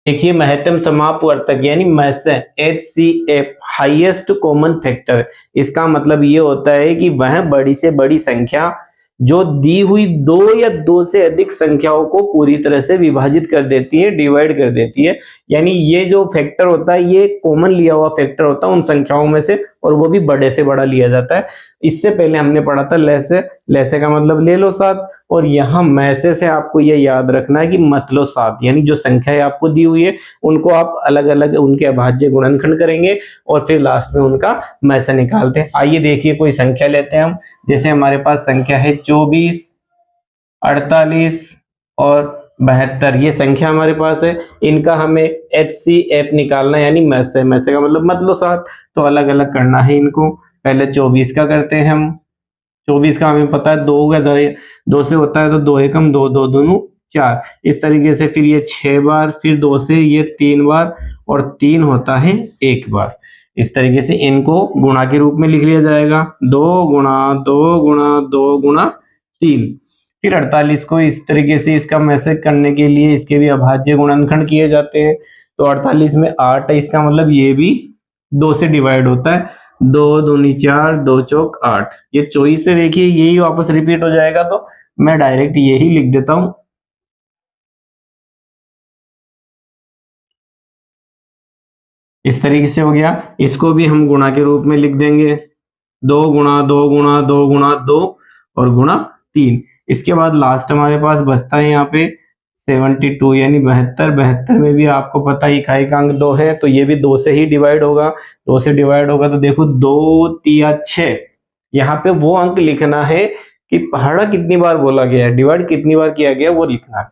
देखिए महत्तम समापवर्तक यानी महत्स HCF हाईएस्ट कॉमन फैक्टर, इसका मतलब ये होता है कि वह बड़ी से बड़ी संख्या जो दी हुई दो या दो से अधिक संख्याओं को पूरी तरह से विभाजित कर देती है, डिवाइड कर देती है। यानी ये जो फैक्टर होता है ये कॉमन लिया हुआ फैक्टर होता है उन संख्याओं में से, और वो भी बड़े से बड़ा लिया जाता है। इससे पहले हमने पढ़ा था लैसे, लैसे का मतलब ले लो 7, और यहाँ मैसे से आपको ये याद रखना है कि मत लो 7, यानी जो संख्या आपको दी हुई है उनको आप अलग अलग उनके अभाज्य गुणनखंड करेंगे और फिर लास्ट में उनका मैसे निकालते हैं। आइए देखिए कोई संख्या लेते हैं हम, जैसे हमारे पास संख्या है 24, 48 और 72, ये संख्या हमारे पास है। इनका हमें HCF निकालना है यानी मैसे, मैसे का मतलब मत लो 7, तो अलग अलग करना है इनको। पहले 24 का करते हैं हम, 24 का हमें पता है 2 का 2 से होता है तो 2 एकम 2, 2 दूनी 4, इस तरीके से। फिर ये 6 बार, फिर 2 से ये 3 बार, और 3 होता है 1 बार। इस तरीके से इनको गुणा के रूप में लिख लिया जाएगा, 2 गुणा 2 गुणा 2 गुणा 3। फिर 48 को इस तरीके से इसका मैसेज करने के लिए इसके भी अभाज्य गुणनखंड किए जाते हैं। तो 48 में 8 है, इसका मतलब ये भी 2 से डिवाइड होता है, 2 दूनी 4, 2 चौक 8। ये 24 से देखिए यही वापस रिपीट हो जाएगा, तो मैं डायरेक्ट यही लिख देता हूं। इस तरीके से हो गया। इसको भी हम गुणा के रूप में लिख देंगे, 2 गुणा 2 गुणा 2 गुणा 2 और गुणा 3। इसके बाद लास्ट हमारे पास बचता है यहाँ पे 72 यानी 72। 72 में भी आपको पता है इकाई का अंक 2 है, तो ये भी 2 से ही डिवाइड होगा। 2 से डिवाइड होगा तो देखो 2 तिया 6, यहाँ पे वो अंक लिखना है कि पहाड़ा कितनी बार बोला गया है, डिवाइड कितनी बार किया गया वो लिखना है।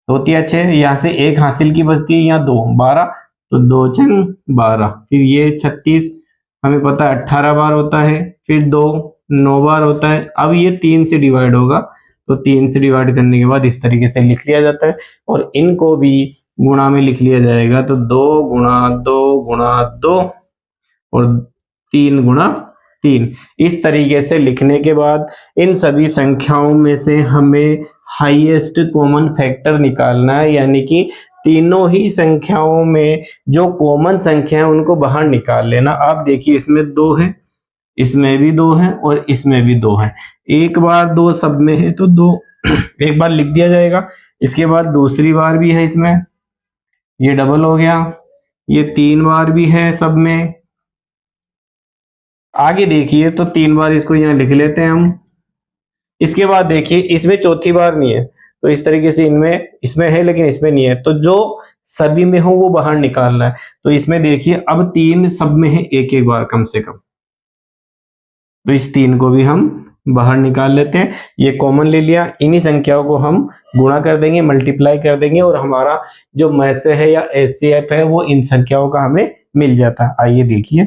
2 तिया 6, यहाँ से 1 हासिल की बचती है, यहाँ 2 12, तो 2 छन 12। फिर ये 36 हमें पता है 18 बार होता है, फिर 2 9 बार होता है। अब ये 3 से डिवाइड होगा, तो 3 से डिवाइड करने के बाद इस तरीके से लिख लिया जाता है, और इनको भी गुणा में लिख लिया जाएगा। तो 2 गुणा 2 गुणा 2 और 3 गुणा 3। इस तरीके से लिखने के बाद इन सभी संख्याओं में से हमें हाईएस्ट कॉमन फैक्टर निकालना है, यानी कि तीनों ही संख्याओं में जो कॉमन संख्या है उनको बाहर निकाल लेना। आप देखिए इसमें 2 है, इसमें भी 2 है और इसमें भी 2 है। एक बार 2 सब में है तो 2 एक बार लिख दिया जाएगा। इसके बाद दूसरी बार भी है इसमें, ये डबल हो गया। ये 3 बार भी है सब में। आगे देखिए तो 3 बार इसको यहाँ लिख लेते हैं हम। इसके बाद देखिए इसमें चौथी बार नहीं है, तो इस तरीके से इनमें इसमें है लेकिन इसमें नहीं है, तो जो सभी में हो वो बाहर निकालना है। तो इसमें देखिए अब 3 सब में है एक एक बार कम से कम, तो इस 3 को भी हम बाहर निकाल लेते हैं। ये कॉमन ले लिया, इन्हीं संख्याओं को हम गुणा कर देंगे, मल्टीप्लाई कर देंगे, और हमारा जो मैसे है या HCF है वो इन संख्याओं का हमें मिल जाता है। आइए देखिए,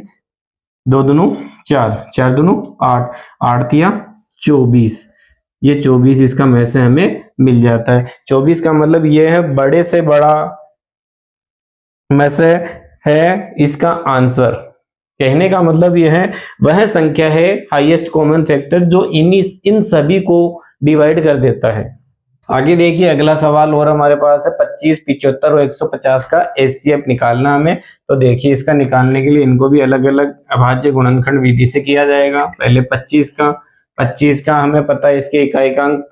2 दूनू 4, 4 दूनू 8, 8 तिया 24, ये 24 इसका मैसे हमें मिल जाता है। 24 का मतलब ये है बड़े से बड़ा मैसे है इसका आंसर। कहने का मतलब यह है वह संख्या है हाईएस्ट कॉमन फैक्टर जो इन सभी को डिवाइड कर देता है। आगे देखिए अगला सवाल और हमारे पास है 25, 75 और 150 का HCF निकालना हमें। तो देखिए इसका निकालने के लिए इनको भी अलग अलग अभाज्य गुणनखंड विधि से किया जाएगा। पहले 25 का हमें पता है इसके इकाई का अंक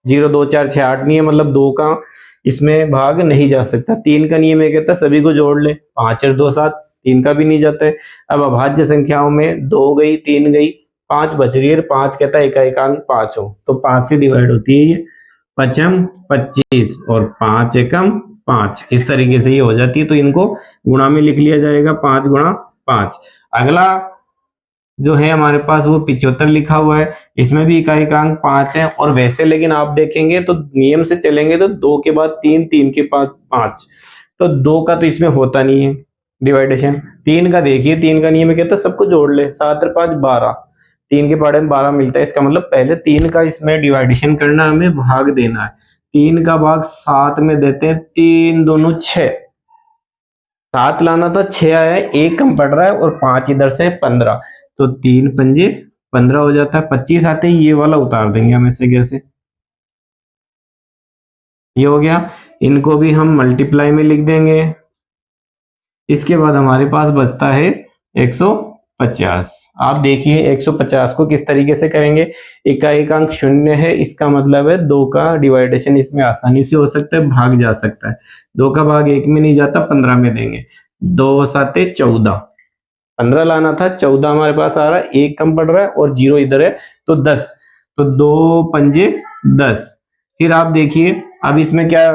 0 2 4 6 8 नहीं है, मतलब 2 का इसमें भाग नहीं जा सकता। 3 का नियम ये कहता है सभी को जोड़ ले, 5 और 2 7, 3 का भी नहीं जाता है। अब अभाज्य संख्याओं में 2 गई 3 गई, 5 बच रही है, 5 कहता है इकाई का अंक 5 हो, तो 5 से डिवाइड होती है ये, 5 25 और 5 एकम 5, इस तरीके से ये हो जाती है। तो इनको गुणा में लिख लिया जाएगा, 5 गुणा 5। अगला जो है हमारे पास वो 75 लिखा हुआ है, इसमें भी इकाई का अंक 5 है, और वैसे लेकिन आप देखेंगे तो नियम से चलेंगे तो 2 के बाद 3, 3 के बाद 5, तो 2 का तो इसमें होता नहीं है डिवाइडेशन। 3 का देखिए, 3 का नियम कहता है सबको जोड़ ले, 7 और 5 12, 3 के पाड़े में 12 मिलता है। इसका मतलब पहले 3 का इसमें डिवाइडेशन करना, हमें भाग देना है। 3 का भाग 7 में देते हैं, 3 दूनू 6, 7 लाना था 6 आया है, 1 कम पड़ रहा है और 5 इधर से 15, तो 3 पंजे 15 हो जाता है। 25 आते ही ये वाला उतार देंगे हम ऐसे कैसे, ये हो गया। इनको भी हम मल्टीप्लाई में लिख देंगे। इसके बाद हमारे पास बचता है 150। आप देखिए 150 को किस तरीके से करेंगे। इकाई का अंक 0 है, इसका मतलब है 2 का डिवाइडेशन इसमें आसानी से हो सकता है, भाग जा सकता है। 2 का भाग 1 में नहीं जाता, 15 में देंगे। 2 साते 14, 15 लाना था, 14 हमारे पास आ रहा है, 1 कम पड़ रहा है और 0 इधर है तो 10, तो 2 पंजे 10। फिर आप देखिए अब इसमें क्या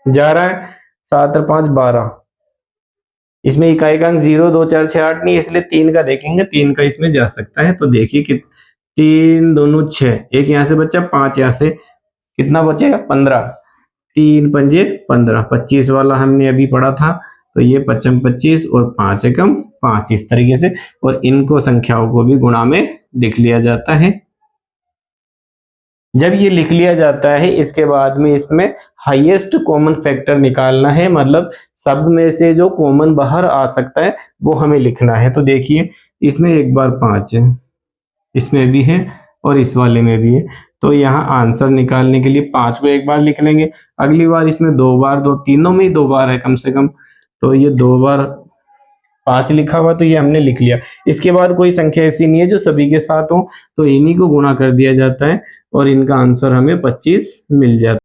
जा रहा है, 7 और 5 12, इसमें इकाई का अंक 0 2 4 6 8 नहीं, इसलिए 3 का देखेंगे, 3 का इसमें जा सकता है। तो देखिए कि 3 दूनी 6, एक यहाँ से बचा, 5 यहाँ से, कितना बचेगा 15, 3 पंजे 15, 25 वाला हमने अभी पढ़ा था, तो ये 55 25 और 5 एकम 5, इस तरीके से। और इनको संख्याओं को भी गुणा में लिख लिया जाता है। जब ये लिख लिया जाता है, इसके बाद में इसमें हाईएस्ट कॉमन फैक्टर निकालना है, मतलब सब में से जो कॉमन बाहर आ सकता है वो हमें लिखना है। तो देखिए इसमें एक बार 5 है, इसमें भी है और इस वाले में भी है, तो यहाँ आंसर निकालने के लिए 5 को एक बार लिख लेंगे। अगली बार इसमें 2 बार, तीनों में ही 2 बार है कम से कम, तो ये 2 बार 5 लिखा हुआ, तो ये हमने लिख लिया। इसके बाद कोई संख्या ऐसी नहीं है जो सभी के साथ हो, तो इन्हीं को गुणा कर दिया जाता है और इनका आंसर हमें 25 मिल जाता है।